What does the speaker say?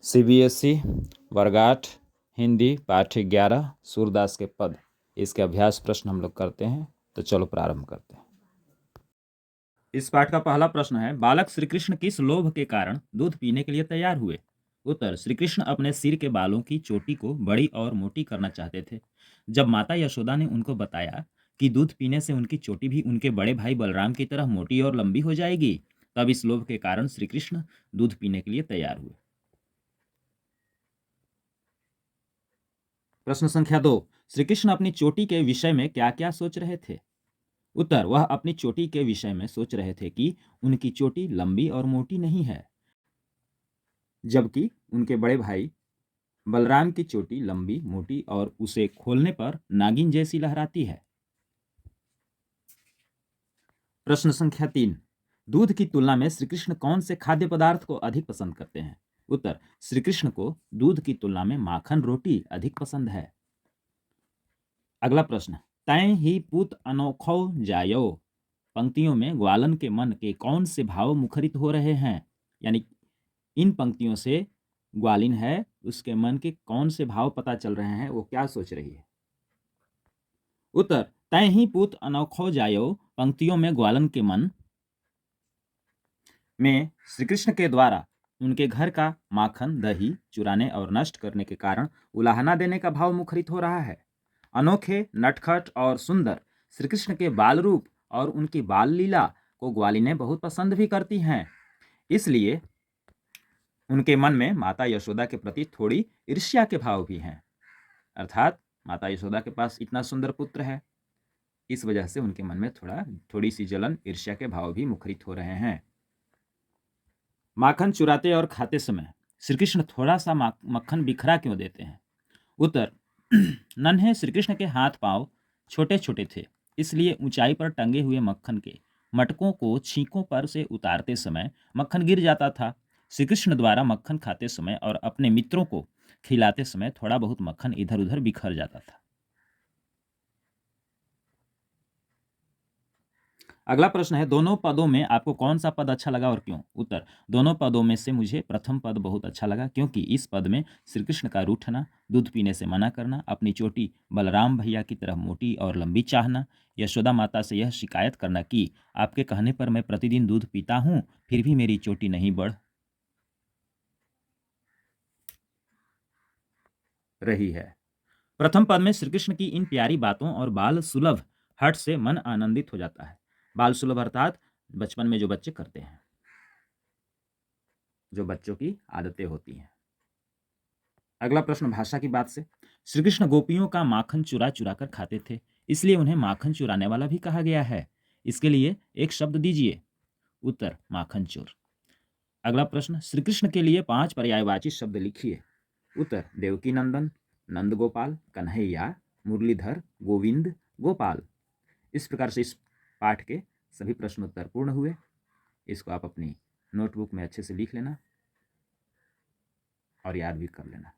CBSE वर्ग 8 हिंदी पाठ 11 सूरदास के पद, इसके अभ्यास प्रश्न हम लोग करते हैं। तो चलो प्रारंभ करते हैं। इस पाठ का पहला प्रश्न है, बालक श्री कृष्ण किस लोभ के कारण दूध पीने के लिए तैयार हुए? उत्तर, श्री कृष्ण अपने सिर के बालों की चोटी को बड़ी और मोटी करना चाहते थे। जब माता यशोदा ने उनको बताया कि दूध पीने से उनकी चोटी भी उनके बड़े भाई बलराम की तरह मोटी और लंबी हो जाएगी, तब इस लोभ के कारण श्री कृष्ण दूध पीने के लिए तैयार हुए। प्रश्न संख्या 2, श्री कृष्ण अपनी चोटी के विषय में क्या क्या सोच रहे थे? उत्तर, वह अपनी चोटी के विषय में सोच रहे थे कि उनकी चोटी लंबी और मोटी नहीं है, जबकि उनके बड़े भाई बलराम की चोटी लंबी मोटी और उसे खोलने पर नागिन जैसी लहराती है। प्रश्न संख्या 3, दूध की तुलना में श्री कृष्ण कौन से खाद्य पदार्थ को अधिक पसंद करते हैं? उत्तर, श्री कृष्ण को दूध की तुलना में माखन रोटी अधिक पसंद है। अगला प्रश्न, तैं ही पूत अनोखौ जायो, पंक्तियों में ग्वालन के मन के कौन से भाव मुखरित हो रहे हैं? यानी इन पंक्तियों से ग्वालिन है, उसके मन के कौन से भाव पता चल रहे हैं, वो क्या सोच रही है? उत्तर, तैं ही पूत अनोखौ जायो, पंक्तियों में ग्वालन के मन में श्री कृष्ण के द्वारा उनके घर का माखन दही चुराने और नष्ट करने के कारण उलाहना देने का भाव मुखरित हो रहा है। अनोखे, नटखट और सुंदर श्री कृष्ण के बाल रूप और उनकी बाल लीला को ग्वालिनें बहुत पसंद भी करती हैं। इसलिए उनके मन में माता यशोदा के प्रति थोड़ी ईर्ष्या के भाव भी हैं। अर्थात माता यशोदा के पास इतना सुंदर पुत्र है, इस वजह से उनके मन में थोड़ी सी जलन, ईर्ष्या के भाव भी मुखरित हो रहे हैं। माखन चुराते और खाते समय श्री कृष्ण थोड़ा सा मक्खन बिखरा क्यों देते हैं? उत्तर, नन्हे श्री कृष्ण के हाथ पांव छोटे छोटे थे, इसलिए ऊंचाई पर टंगे हुए मक्खन के मटकों को छींकों पर से उतारते समय मक्खन गिर जाता था। श्री कृष्ण द्वारा मक्खन खाते समय और अपने मित्रों को खिलाते समय थोड़ा बहुत मक्खन इधर उधर बिखर जाता था। अगला प्रश्न है, दोनों पदों में आपको कौन सा पद अच्छा लगा और क्यों? उत्तर, दोनों पदों में से मुझे प्रथम पद बहुत अच्छा लगा, क्योंकि इस पद में श्री कृष्ण का रूठना, दूध पीने से मना करना, अपनी चोटी बलराम भैया की तरह मोटी और लंबी चाहना, यशोदा माता से यह शिकायत करना कि आपके कहने पर मैं प्रतिदिन दूध पीता हूं, फिर भी मेरी चोटी नहीं बढ़ रही है। प्रथम पद में श्री कृष्ण की इन प्यारी बातों और बाल सुलभ हट से मन आनंदित हो जाता है। बाल सुलभ अर्थात बचपन में जो बच्चे करते हैं, जो बच्चों की आदतें होती हैं। अगला प्रश्न भाषा की बात से, श्री कृष्ण गोपियों का माखन चुरा चुरा कर खाते थे, इसलिए उन्हें माखन चुराने वाला भी कहा गया है। इसके लिए एक शब्द दीजिए। उत्तर, माखन चोर। अगला प्रश्न, श्री कृष्ण के लिए 5 पर्यायवाची शब्द लिखिए। उत्तर, देवकी नंदन, नंद गोपाल, कन्हैया, मुरलीधर, गोविंद, गोपाल। इस प्रकार से इस पाठ के सभी प्रश्नोत्तर पूर्ण हुए। इसको आप अपनी नोटबुक में अच्छे से लिख लेना और याद भी कर लेना।